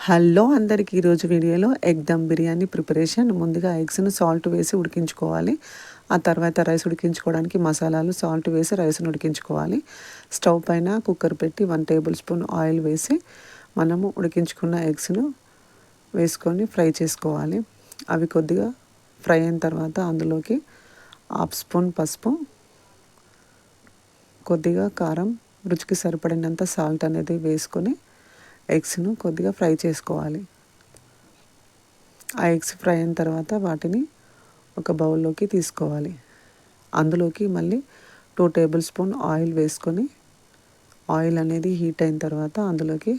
Hello అందరికి ఈరోజు వీడియోలో ఎగ్ దమ్ బిర్యానీ ప్రిపరేషన్. ముందుగా ఎగ్స్ను సాల్ట్ వేసి ఉడికించుకోవాలి. ఆ తర్వాత రైస్ ఉడికించుకోవడానికి మసాలాలు సాల్ట్ వేసి రైస్ను ఉడికించుకోవాలి. స్టవ్ పైన కుక్కర్ పెట్టి 1 టేబుల్ స్పూన్ ఆయిల్ వేసి మనము ఉడికించుకున్న ఎగ్స్ను వేసుకొని ఫ్రై చేసుకోవాలి. అవి కొద్దిగా ఫ్రై అయిన తర్వాత అందులోకి 1/2 స్పూన్ పసుపు, కొద్దిగా కారం, రుచికి సరిపడినంత సాల్ట్ అనేది వేసుకొని ఎగ్స్ను కొద్దిగా ఫ్రై చేసుకోవాలి. ఆ ఎగ్స్ ఫ్రై అయిన తర్వాత వాటిని ఒక బౌల్లోకి తీసుకోవాలి. అందులోకి మళ్ళీ 2 టేబుల్ స్పూన్ ఆయిల్ వేసుకొని ఆయిల్ అనేది హీట్ అయిన తర్వాత అందులోకి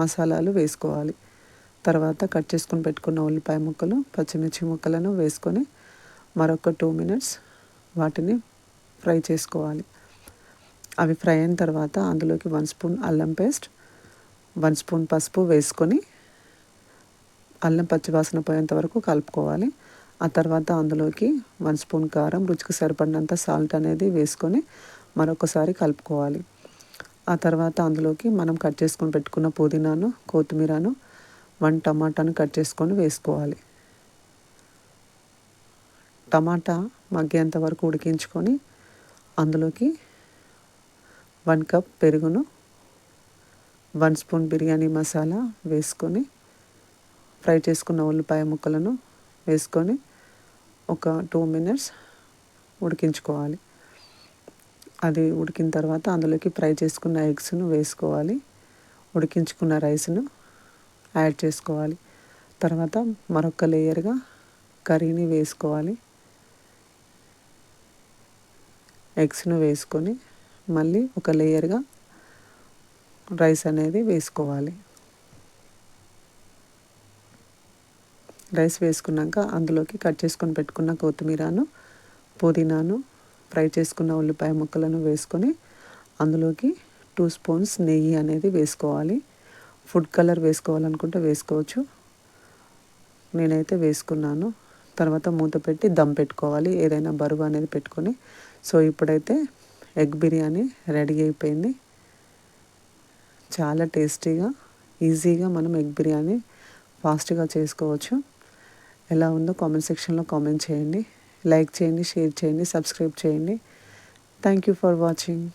మసాలాలు వేసుకోవాలి. తర్వాత కట్ చేసుకొని పెట్టుకున్న ఉల్లిపాయ ముక్కలు, పచ్చిమిర్చి ముక్కలను వేసుకొని మరొక 2 మినిట్స్ వాటిని ఫ్రై చేసుకోవాలి. అవి ఫ్రై అయిన తర్వాత అందులోకి 1 స్పూన్ అల్లం పేస్ట్, 1 స్పూన్ పసుపు వేసుకొని అల్లం పచ్చివాసన పోయేంత వరకు కలుపుకోవాలి. ఆ తర్వాత అందులోకి 1 స్పూన్ కారం, రుచికి సరిపడినంత సాల్ట్ అనేది వేసుకొని మరొకసారి కలుపుకోవాలి. ఆ తర్వాత అందులోకి మనం కట్ చేసుకొని పెట్టుకున్న పుదీనాను, కొత్తిమీరను, 1 టమాటాను కట్ చేసుకొని వేసుకోవాలి. టమాటా మగ్గేంత వరకు ఉడికించుకొని అందులోకి 1 కప్ పెరుగును, 1 స్పూన్ బిర్యానీ మసాలా వేసుకొని ఫ్రై చేసుకున్న ఉల్లిపాయ ముక్కలను వేసుకొని ఒక 2 మినిట్స్ ఉడికించుకోవాలి. అది ఉడికిన తర్వాత అందులోకి ఫ్రై చేసుకున్న ఎగ్స్ను వేసుకోవాలి. ఉడికించుకున్న రైస్ను యాడ్ చేసుకోవాలి. తర్వాత మరొక లేయర్గా కర్రీని వేసుకోవాలి. ఎగ్స్ను వేసుకొని మళ్ళీ ఒక లేయర్గా రైస్ అనేది వేసుకోవాలి. రైస్ వేసుకున్నాక అందులోకి కట్ చేసుకొని పెట్టుకున్న కొత్తిమీరను, పుదీనాను, ఫ్రై చేసుకున్న ఉల్లిపాయ ముక్కలను వేసుకొని అందులోకి 2 స్పూన్స్ నెయ్యి అనేది వేసుకోవాలి. ఫుడ్ కలర్ వేసుకోవాలనుకుంటే వేసుకోవచ్చు. నేనైతే వేసుకున్నాను. తర్వాత మూత పెట్టి దమ్ పెట్టుకోవాలి. ఏదైనా బరువు అనేది పెట్టుకొని. సో ఇప్పుడైతే ఎగ్ బిర్యానీ రెడీ అయిపోయింది. చాలా టేస్టీగా, ఈజీగా మనం ఎగ్ బిర్యానీ ఫాస్ట్గా చేసుకోవచ్చు. ఎలా ఉందో కామెంట్ సెక్షన్లో కామెంట్ చేయండి. లైక్ చేయండి, షేర్ చేయండి, సబ్స్క్రైబ్ చేయండి. Thank you for watching.